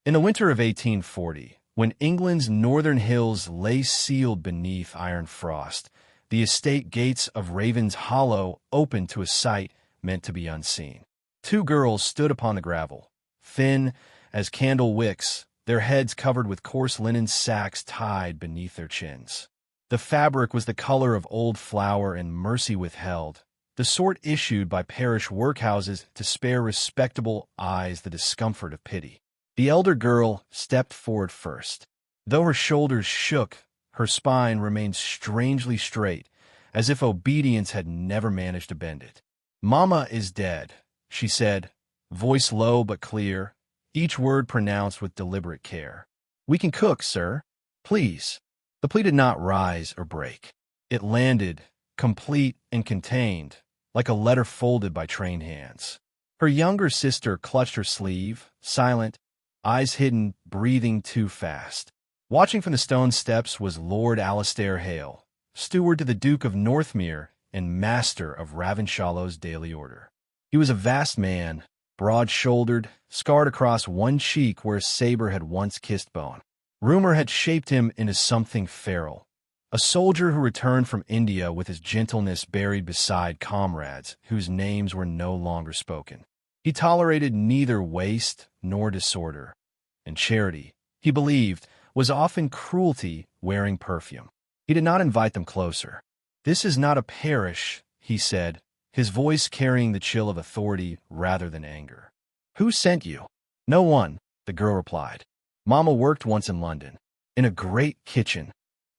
In the winter of 1840, when England's northern hills lay sealed beneath iron frost, the estate gates of Raven's Hollow opened to a sight meant to be unseen. Two girls stood upon the gravel, thin as candle wicks, their heads covered with coarse linen sacks tied beneath their chins. The fabric was the color of old flour and mercy withheld, the sort issued by parish workhouses to spare respectable eyes the discomfort of pity. The elder girl stepped forward first. Though her shoulders shook, her spine remained strangely straight, as if obedience had never managed to bend it. "Mama is dead," she said, voice low but clear, each word pronounced with deliberate care. "We can cook, sir. Please." The plea did not rise or break. It landed, complete and contained, like a letter folded by trained hands. Her younger sister clutched her sleeve, silent, eyes hidden, breathing too fast. Watching from the stone steps was Lord Alastair Hale, steward to the Duke of Northmere and master of Ravensshallow's daily order. He was a vast man, broad-shouldered, scarred across one cheek where a saber had once kissed bone. Rumor had shaped him into something feral, a soldier who returned from India with his gentleness buried beside comrades whose names were no longer spoken. He tolerated neither waste nor disorder, and charity, he believed, was often cruelty wearing perfume. He did not invite them closer. "This is not a parish," he said, his voice carrying the chill of authority rather than anger. "Who sent you?" "No one," the girl replied. "Mama worked once in London, in a great kitchen."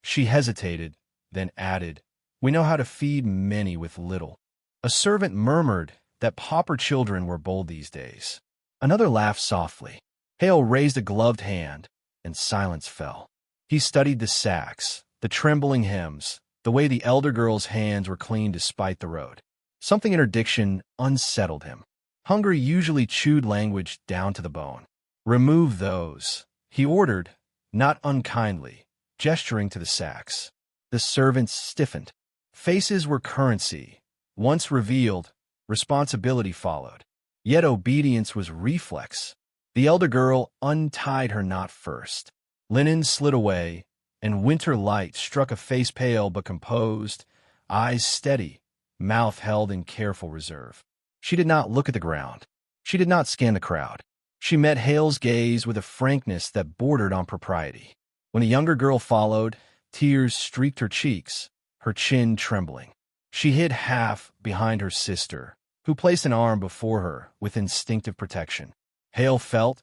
She hesitated, then added, "We know how to feed many with little." A servant murmured that pauper children were bold these days. Another laughed softly. Hale raised a gloved hand, and silence fell. He studied the sacks, the trembling hems, the way the elder girl's hands were clean despite the road. Something in her diction unsettled him. Hunger usually chewed language down to the bone. "Remove those," he ordered, not unkindly, gesturing to the sacks. The servants stiffened. Faces were currency. Once revealed, responsibility followed. Yet obedience was reflex. The elder girl untied her knot first. Linen slid away, and winter light struck a face pale but composed, eyes steady, mouth held in careful reserve. She did not look at the ground. She did not scan the crowd. She met Hale's gaze with a frankness that bordered on propriety. When the younger girl followed, tears streaked her cheeks, her chin trembling. She hid half behind her sister, who placed an arm before her with instinctive protection. Hale felt,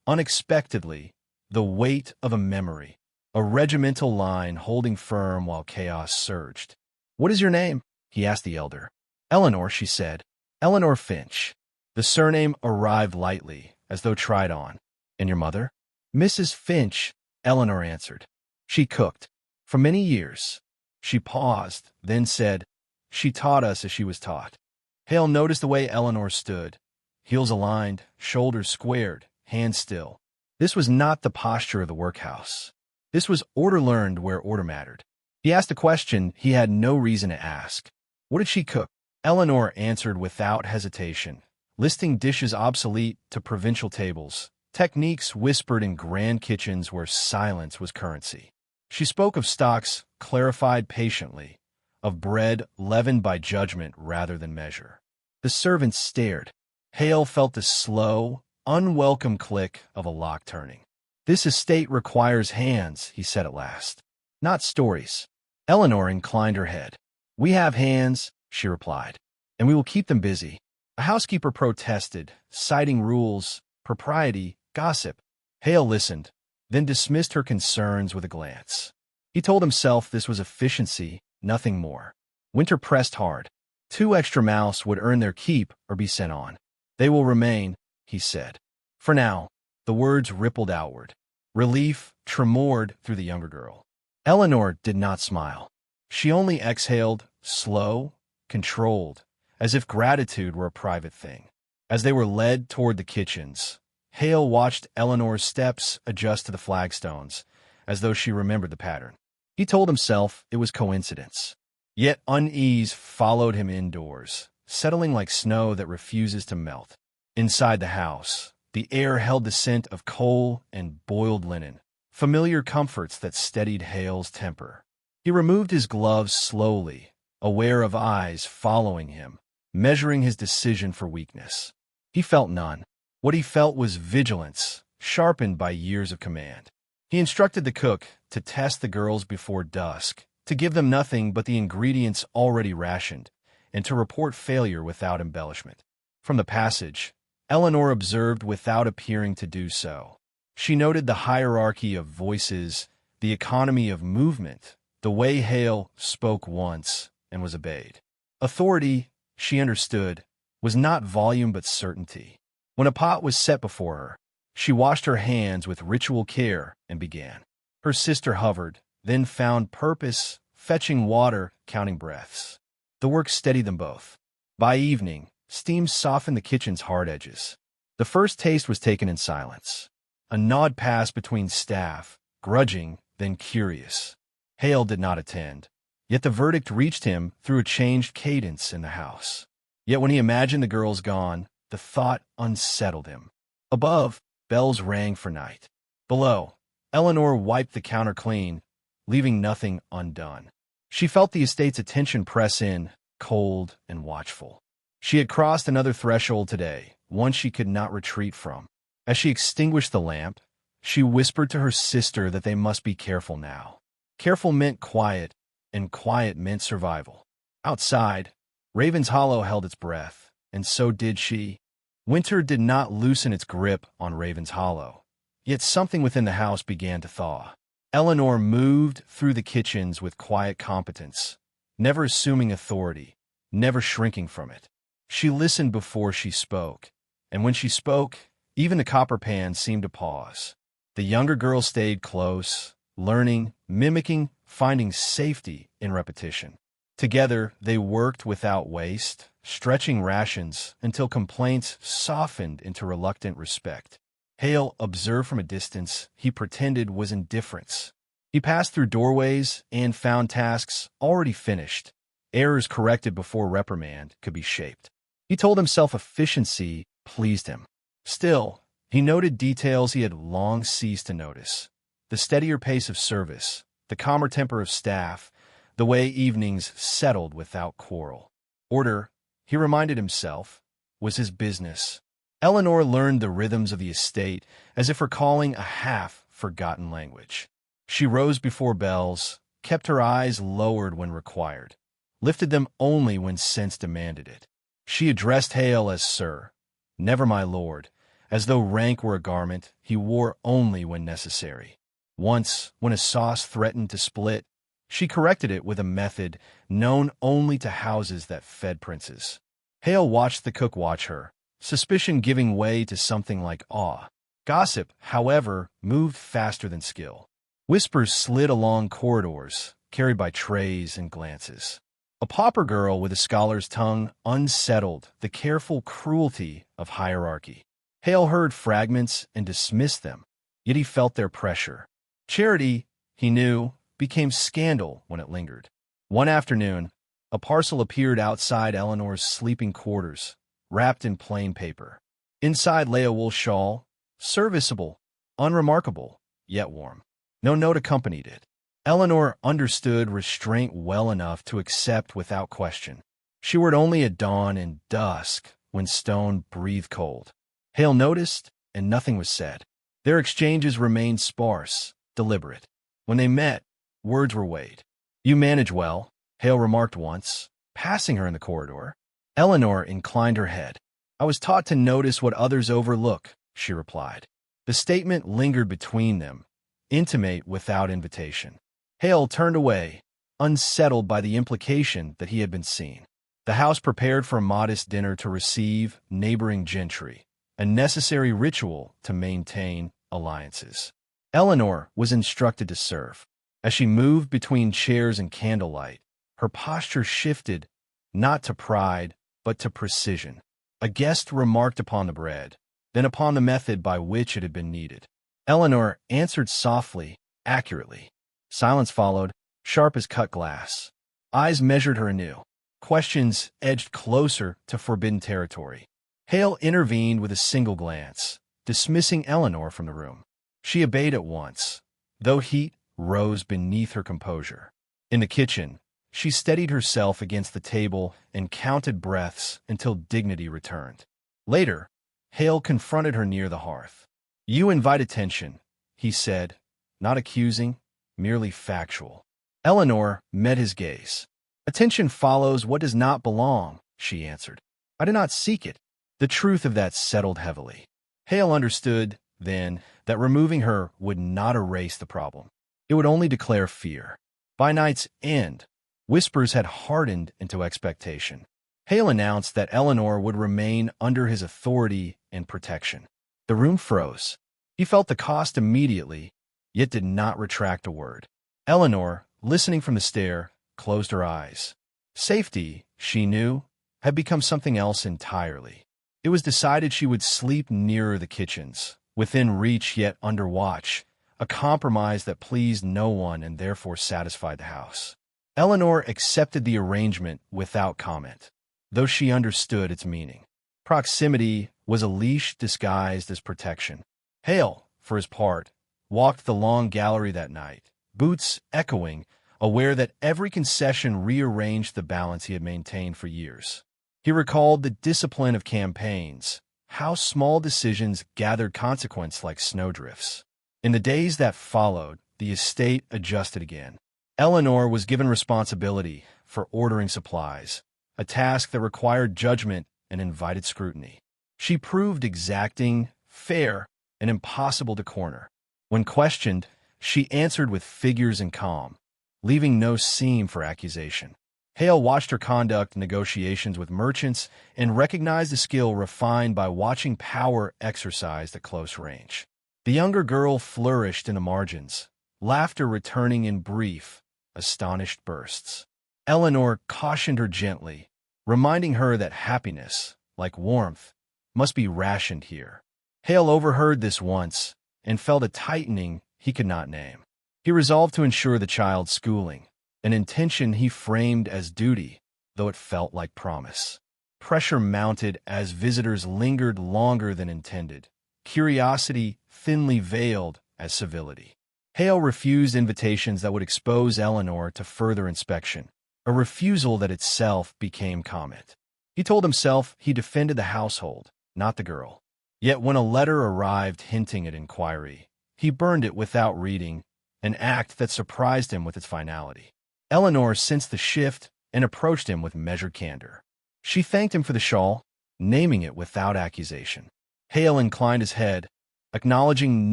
unexpectedly, the weight of a memory, a regimental line holding firm while chaos surged. "What is your name?" he asked the elder. "Eleanor," she said. "Eleanor Finch." The surname arrived lightly, as though tried on. "And your mother?" "Mrs. Finch," Eleanor answered. "She cooked. For many years." She paused, then said, "She taught us as she was taught." Hale noticed the way Eleanor stood, heels aligned, shoulders squared, hands still. This was not the posture of the workhouse. This was order learned where order mattered. He asked a question he had no reason to ask. "What did she cook?" Eleanor answered without hesitation, listing dishes obsolete to provincial tables, techniques whispered in grand kitchens where silence was currency. She spoke of stocks clarified patiently, of bread leavened by judgment rather than measure. The servants stared. Hale felt the slow, unwelcome click of a lock turning. "This estate requires hands," he said at last. "Not stories." Eleanor inclined her head. "We have hands," she replied, "and we will keep them busy." A housekeeper protested, citing rules, propriety, gossip. Hale listened, then dismissed her concerns with a glance. He told himself this was efficiency, nothing more. Winter pressed hard. 2 extra mouths would earn their keep or be sent on. "They will remain," he said. "For now." The words rippled outward. Relief tremored through the younger girl. Eleanor did not smile. She only exhaled, slow, controlled, as if gratitude were a private thing. As they were led toward the kitchens, Hale watched Eleanor's steps adjust to the flagstones, as though she remembered the pattern. He told himself it was coincidence. Yet unease followed him indoors, settling like snow that refuses to melt. Inside the house, The air held the scent of coal and boiled linen, familiar comforts that steadied Hale's temper. He removed his gloves slowly, aware of eyes following him, measuring his decision for weakness. He felt none. What he felt was vigilance, sharpened by years of command. He instructed the cook to test the girls before dusk, to give them nothing but the ingredients already rationed, and to report failure without embellishment. From the passage, Eleanor observed without appearing to do so. She noted the hierarchy of voices, the economy of movement, the way Hale spoke once and was obeyed. Authority, she understood, was not volume but certainty. When a pot was set before her, she washed her hands with ritual care and began. Her sister hovered, then found purpose, fetching water, counting breaths. The work steadied them both. By evening, steam softened the kitchen's hard edges. The first taste was taken in silence. A nod passed between staff, grudging, then curious. Hale did not attend, yet the verdict reached him through a changed cadence in the house. Yet when he imagined the girls gone, the thought unsettled him. Above, bells rang for night. Below, Eleanor wiped the counter clean, leaving nothing undone. She felt the estate's attention press in, cold and watchful. She had crossed another threshold today, one she could not retreat from. As she extinguished the lamp, she whispered to her sister that they must be careful now. Careful meant quiet, and quiet meant survival. Outside, Raven's Hollow held its breath, and so did she. Winter did not loosen its grip on Raven's Hollow, yet something within the house began to thaw. Eleanor moved through the kitchens with quiet competence, never assuming authority, never shrinking from it. She listened before she spoke, and when she spoke, even the copper pan seemed to pause. The younger girl stayed close, learning, mimicking, finding safety in repetition. Together, they worked without waste, stretching rations until complaints softened into reluctant respect. Hale observed from a distance he pretended was indifference. He passed through doorways and found tasks already finished, errors corrected before reprimand could be shaped. He told himself efficiency pleased him. Still, he noted details he had long ceased to notice. The steadier pace of service, the calmer temper of staff, the way evenings settled without quarrel. Order, he reminded himself, was his business. Eleanor learned the rhythms of the estate as if recalling a half-forgotten language. She rose before bells, kept her eyes lowered when required, lifted them only when sense demanded it. She addressed Hale as Sir, never my lord, as though rank were a garment he wore only when necessary. Once, when a sauce threatened to split, she corrected it with a method known only to houses that fed princes. Hale watched the cook watch her, suspicion giving way to something like awe. Gossip, however, moved faster than skill. Whispers slid along corridors, carried by trays and glances. A pauper girl with a scholar's tongue unsettled the careful cruelty of hierarchy. Hale heard fragments and dismissed them, yet he felt their pressure. Charity, he knew, became scandal when it lingered. One afternoon, a parcel appeared outside Eleanor's sleeping quarters, wrapped in plain paper. Inside lay a wool shawl, serviceable, unremarkable, yet warm. No note accompanied it. Eleanor understood restraint well enough to accept without question. She were only at dawn and dusk when Stone breathed cold. Hale noticed, and nothing was said. Their exchanges remained sparse, deliberate. When they met, words were weighed. "You manage well," Hale remarked once, passing her in the corridor. Eleanor inclined her head. "I was taught to notice what others overlook," she replied. The statement lingered between them, intimate without invitation. Hale turned away, unsettled by the implication that he had been seen. The house prepared for a modest dinner to receive neighboring gentry, a necessary ritual to maintain alliances. Eleanor was instructed to serve. As she moved between chairs and candlelight, her posture shifted, not to pride, but to precision. A guest remarked upon the bread, then upon the method by which it had been kneaded. Eleanor answered softly, accurately. Silence followed, sharp as cut glass. Eyes measured her anew. Questions edged closer to forbidden territory. Hale intervened with a single glance, dismissing Eleanor from the room. She obeyed at once, though heat rose beneath her composure. In the kitchen, she steadied herself against the table and counted breaths until dignity returned. Later, Hale confronted her near the hearth. "You invite attention," he said, not accusing, merely factual. Eleanor met his gaze. "Attention follows what does not belong," she answered. "I did not seek it." The truth of that settled heavily. Hale understood, then, that removing her would not erase the problem. It would only declare fear. By night's end, whispers had hardened into expectation. Hale announced that Eleanor would remain under his authority and protection. The room froze. He felt the cost immediately, yet did not retract a word. Eleanor, listening from the stair, closed her eyes. Safety, she knew, had become something else entirely. It was decided she would sleep nearer the kitchens, within reach yet under watch, a compromise that pleased no one and therefore satisfied the house. Eleanor accepted the arrangement without comment, though she understood its meaning. Proximity was a leash disguised as protection. Hale, for his part, walked the long gallery that night, boots echoing, aware that every concession rearranged the balance he had maintained for years. He recalled the discipline of campaigns, how small decisions gathered consequence like snowdrifts. In the days that followed, the estate adjusted again. Eleanor was given responsibility for ordering supplies, a task that required judgment and invited scrutiny. She proved exacting, fair, and impossible to corner. When questioned, she answered with figures and calm, leaving no seam for accusation. Hale watched her conduct negotiations with merchants and recognized the skill refined by watching power exercised at close range. The younger girl flourished in the margins, laughter returning in brief, astonished bursts. Eleanor cautioned her gently, reminding her that happiness, like warmth, must be rationed here. Hale overheard this once and felt a tightening he could not name. He resolved to ensure the child's schooling, an intention he framed as duty, though it felt like promise. Pressure mounted as visitors lingered longer than intended, curiosity thinly veiled as civility. Hale refused invitations that would expose Eleanor to further inspection, a refusal that itself became comment. He told himself he defended the household, not the girl. Yet when a letter arrived hinting at inquiry, he burned it without reading, an act that surprised him with its finality. Eleanor sensed the shift and approached him with measured candor. She thanked him for the shawl, naming it without accusation. Hale inclined his head, acknowledging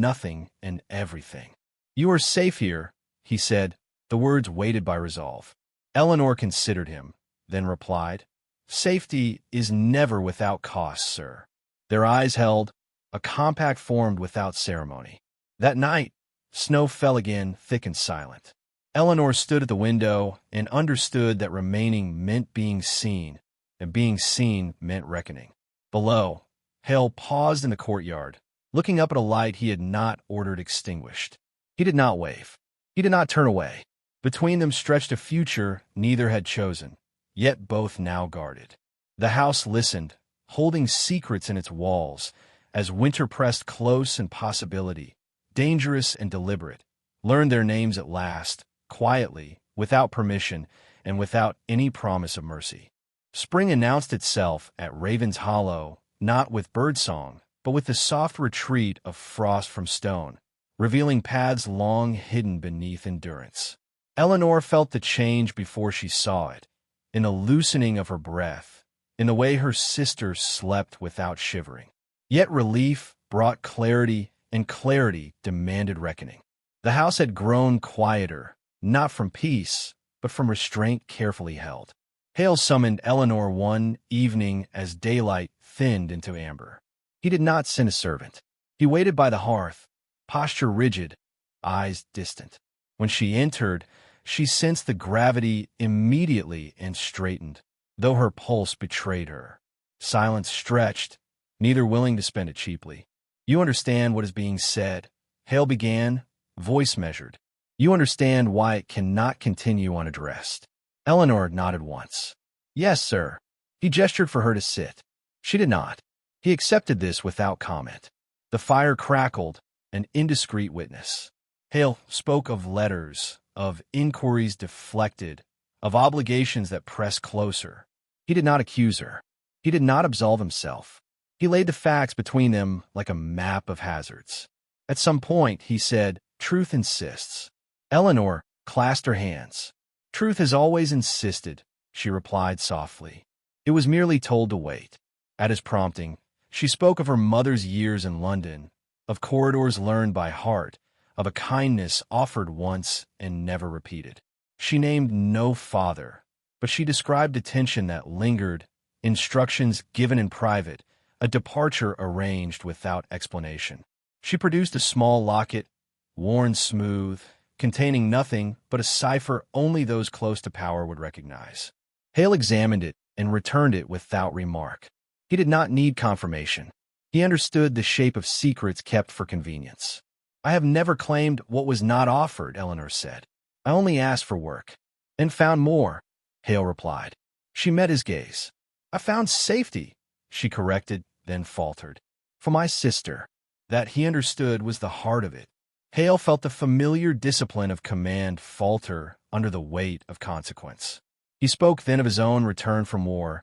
nothing and everything. "You are safe here," he said, the words weighted by resolve. Eleanor considered him, then replied, "Safety is never without cost, sir." Their eyes held, a compact formed without ceremony. That night, snow fell again, thick and silent. Eleanor stood at the window and understood that remaining meant being seen, and being seen meant reckoning. Below, Hale paused in the courtyard, looking up at a light he had not ordered extinguished. He did not wave. He did not turn away. Between them stretched a future neither had chosen, yet both now guarded. The house listened, holding secrets in its walls, as winter pressed close and possibility, dangerous and deliberate, learned their names at last, quietly, without permission, and without any promise of mercy. Spring announced itself at Raven's Hollow, not with birdsong, but with the soft retreat of frost from stone, revealing paths long hidden beneath endurance. Eleanor felt the change before she saw it, in the loosening of her breath, in the way her sister slept without shivering. Yet relief brought clarity, and clarity demanded reckoning. The house had grown quieter, not from peace, but from restraint carefully held. Hale summoned Eleanor one evening as daylight thinned into amber. He did not send a servant. He waited by the hearth, posture rigid, eyes distant. When she entered, she sensed the gravity immediately and straightened, though her pulse betrayed her. Silence stretched, neither willing to spend it cheaply. "You understand what is being said," Hale began, voice measured. "You understand why it cannot continue unaddressed." Eleanor nodded once. "Yes, sir." He gestured for her to sit. She did not. He accepted this without comment. The fire crackled, an indiscreet witness. Hale spoke of letters, of inquiries deflected, of obligations that pressed closer. He did not accuse her. He did not absolve himself. He laid the facts between them like a map of hazards. At some point, he said, "Truth insists." Eleanor clasped her hands. "Truth has always insisted," she replied softly. It was merely told to wait. At his prompting, she spoke of her mother's years in London, of corridors learned by heart, of a kindness offered once and never repeated. She named no father, but she described attention that lingered, instructions given in private, a departure arranged without explanation. She produced a small locket, worn smooth, containing nothing but a cipher only those close to power would recognize. Hale examined it and returned it without remark. He did not need confirmation. He understood the shape of secrets kept for convenience. "I have never claimed what was not offered," Eleanor said. "I only asked for work." "And found more," Hale replied. She met his gaze. "I found safety," she corrected, then faltered. "For my sister." That, he understood, was the heart of it. Hale felt the familiar discipline of command falter under the weight of consequence. He spoke then of his own return from war,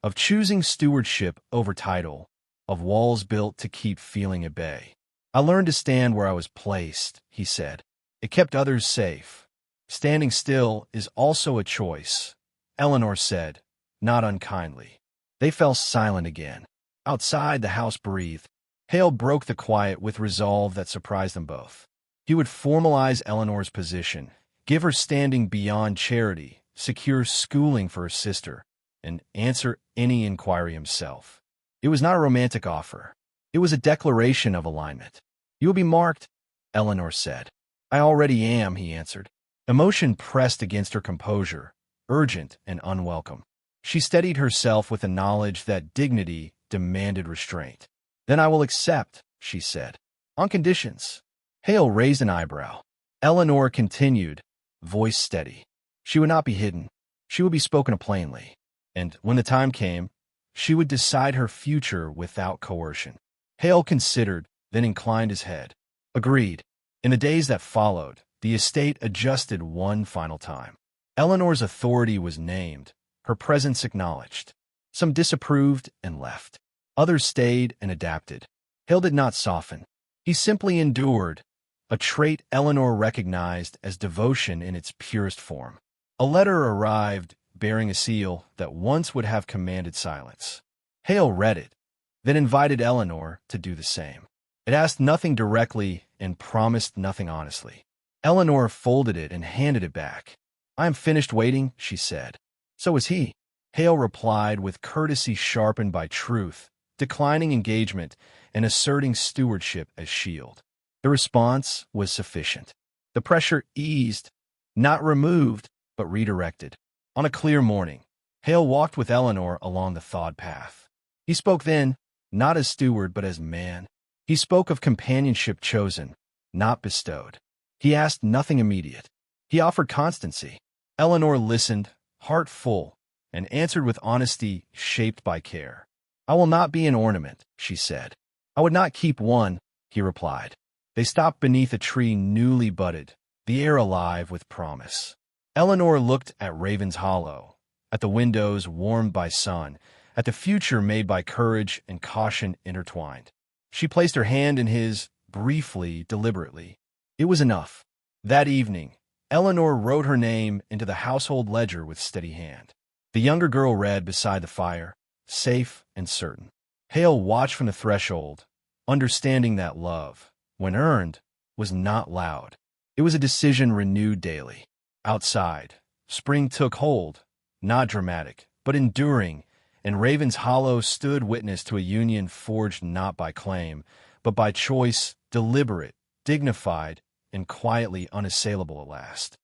of choosing stewardship over title, of walls built to keep feeling at bay. "I learned to stand where I was placed," he said. "It kept others safe. Standing still is also a choice," Eleanor said, not unkindly. They fell silent again. Outside, the house breathed. Hale broke the quiet with resolve that surprised them both. He would formalize Eleanor's position, give her standing beyond charity, secure schooling for her sister, and answer any inquiry himself. It was not a romantic offer. It was a declaration of alignment. "You will be marked," Eleanor said. "I already am," he answered. Emotion pressed against her composure, urgent and unwelcome. She steadied herself with the knowledge that dignity demanded restraint. "Then I will accept," she said. "On conditions." Hale raised an eyebrow. Eleanor continued, voice steady. She would not be hidden. She would be spoken plainly. And when the time came, she would decide her future without coercion. Hale considered, then inclined his head. Agreed. In the days that followed, the estate adjusted one final time. Eleanor's authority was named, her presence acknowledged. Some disapproved and left. Others stayed and adapted. Hale did not soften. He simply endured, a trait Eleanor recognized as devotion in its purest form. A letter arrived, bearing a seal that once would have commanded silence. Hale read it, then invited Eleanor to do the same. It asked nothing directly and promised nothing honestly. Eleanor folded it and handed it back. "I am finished waiting," she said. "So is he," Hale replied with courtesy sharpened by truth, declining engagement and asserting stewardship as shield. The response was sufficient. The pressure eased, not removed, but redirected. On a clear morning, Hale walked with Eleanor along the thawed path. He spoke then, not as steward but as man. He spoke of companionship chosen, not bestowed. He asked nothing immediate. He offered constancy. Eleanor listened, heart full, and answered with honesty shaped by care. "I will not be an ornament," she said. "I would not keep one," he replied. They stopped beneath a tree newly budded, the air alive with promise. Eleanor looked at Raven's Hollow, at the windows warmed by sun, at the future made by courage and caution intertwined. She placed her hand in his, briefly, deliberately. It was enough. That evening, Eleanor wrote her name into the household ledger with steady hand. The younger girl read beside the fire, safe and certain. Hale watched from the threshold, understanding that love, when earned, was not loud. It was a decision renewed daily. Outside, spring took hold, not dramatic, but enduring, and Raven's Hollow stood witness to a union forged not by claim, but by choice, deliberate, dignified, and quietly unassailable at last.